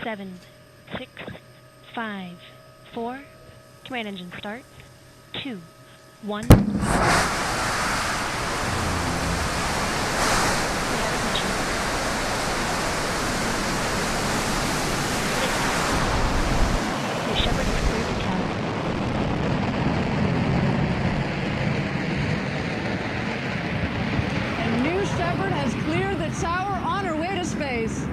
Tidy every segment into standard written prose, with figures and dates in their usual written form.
7, 6, 5, 4. Command engine start. 2, 1. Shepard has cleared the tower. And New Shepard has cleared the tower on her way to space.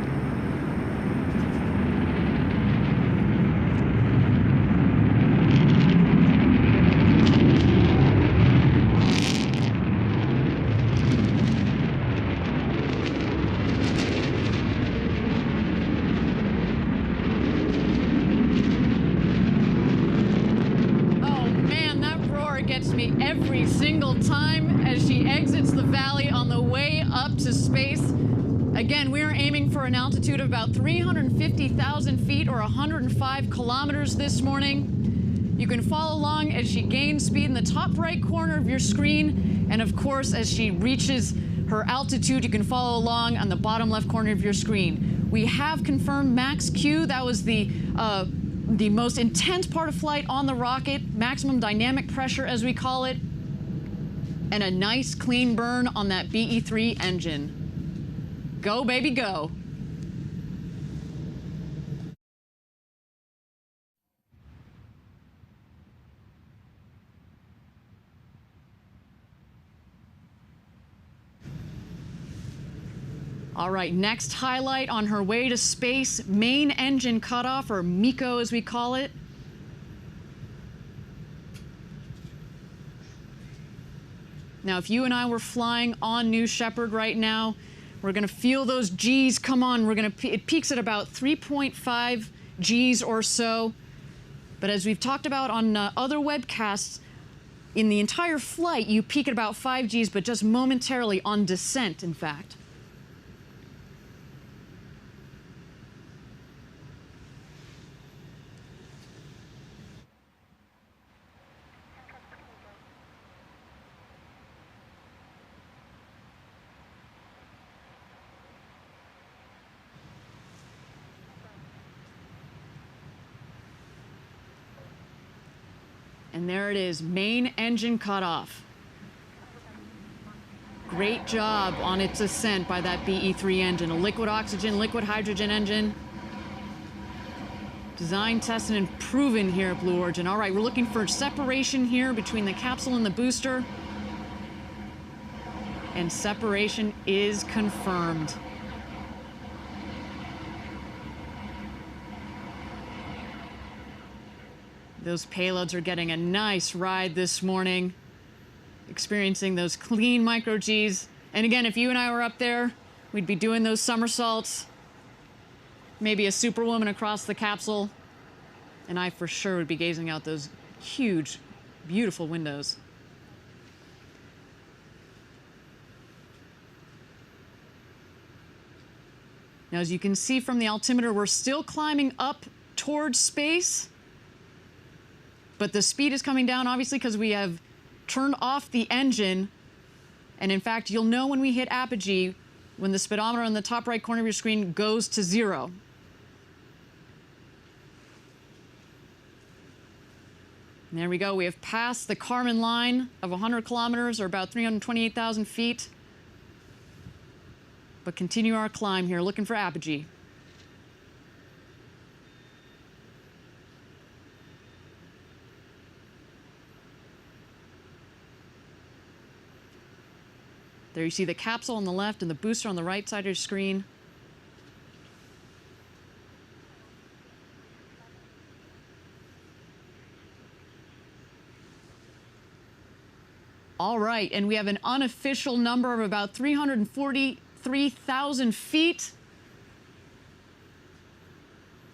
Gets me every single time as she exits the valley on the way up to space. Again, we are aiming for an altitude of about 350,000 feet or 105 kilometers this morning. You can follow along as she gains speed in the top right corner of your screen. And of course, as she reaches her altitude, you can follow along on the bottom left corner of your screen. We have confirmed max Q. That was the most intense part of flight on the rocket, maximum dynamic pressure as we call it, and a nice clean burn on that BE-3 engine. Go, baby, go. All right, next highlight on her way to space, main engine cutoff, or MECO as we call it. Now, if you and I were flying on New Shepard right now, we're gonna feel those G's come on. It peaks at about 3.5 G's or so. But as we've talked about on other webcasts, in the entire flight, you peak at about 5 G's, but just momentarily on descent, in fact. And there it is, main engine cutoff. Great job on its ascent by that BE-3 engine, a liquid oxygen, liquid hydrogen engine. Designed, tested, and proven here at Blue Origin. All right, we're looking for separation here between the capsule and the booster. And separation is confirmed. Those payloads are getting a nice ride this morning, experiencing those clean micro-Gs. And again, if you and I were up there, we'd be doing those somersaults, maybe a superwoman across the capsule, and I for sure would be gazing out those huge, beautiful windows. Now, as you can see from the altimeter, we're still climbing up towards space. But the speed is coming down, obviously, because we have turned off the engine. And in fact, you'll know when we hit apogee, when the speedometer on the top right corner of your screen goes to 0. And there we go. We have passed the Kármán line of 100 kilometers, or about 328,000 feet. But continue our climb here, looking for apogee. There you see the capsule on the left and the booster on the right side of your screen. All right, and we have an unofficial number of about 343,000 feet.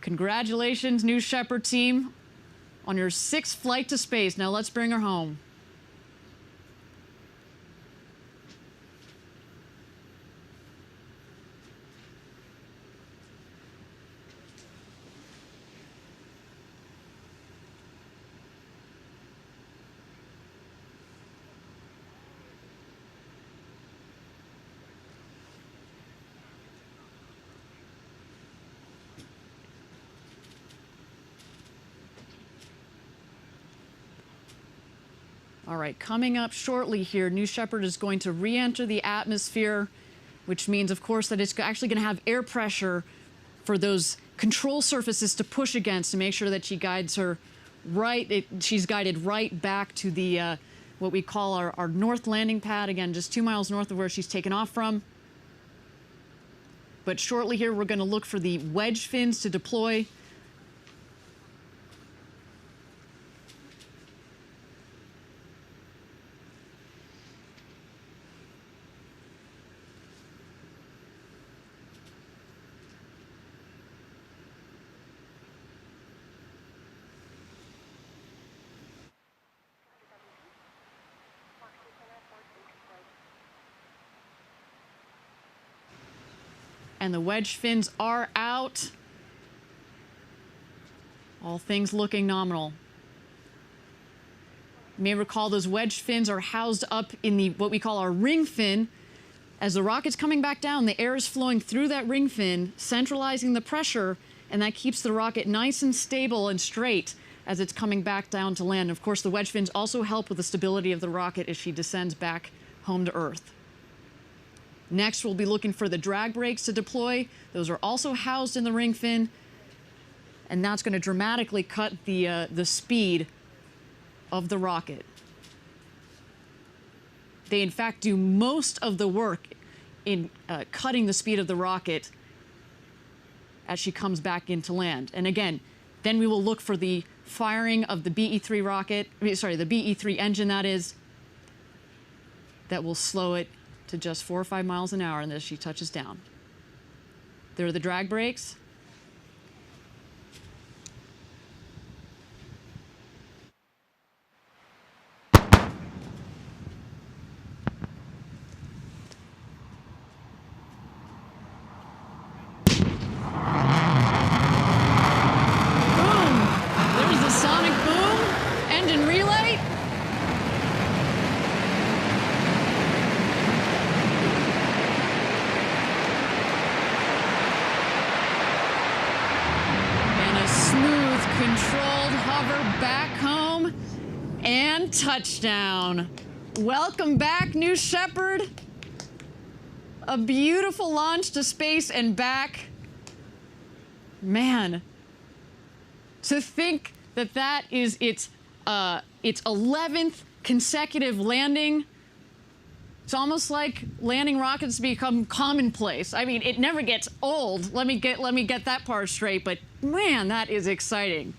Congratulations, New Shepard team, on your 6th flight to space. Now let's bring her home. All right, coming up shortly here, New Shepard is going to re-enter the atmosphere, which means, of course, that it's actually going to have air pressure for those control surfaces to push against to make sure that she guides her right. She's guided right back to the what we call our north landing pad, again, just 2 miles north of where she's taken off from. But shortly here, we're going to look for the wedge fins to deploy. And the wedge fins are out. All things looking nominal. You may recall those wedge fins are housed up in the what we call our ring fin. As the rocket's coming back down, the air is flowing through that ring fin, centralizing the pressure, and that keeps the rocket nice and stable and straight as it's coming back down to land. Of course, the wedge fins also help with the stability of the rocket as she descends back home to Earth. Next, we'll be looking for the drag brakes to deploy. Those are also housed in the ring fin, and that's going to dramatically cut the speed of the rocket. They, in fact, do most of the work in cutting the speed of the rocket as she comes back into land. And again, then we will look for the firing of the BE-3 rocket, sorry, the BE-3 engine, that is, that will slow it to just 4 or 5 miles an hour and as she touches down. There are the drag brakes. Touchdown. Welcome back, New Shepard. A beautiful launch to space and back. Man, to think that that is its 11th consecutive landing. It's almost like landing rockets become commonplace. I mean, it never gets old. Let me get that part straight, but man, that is exciting.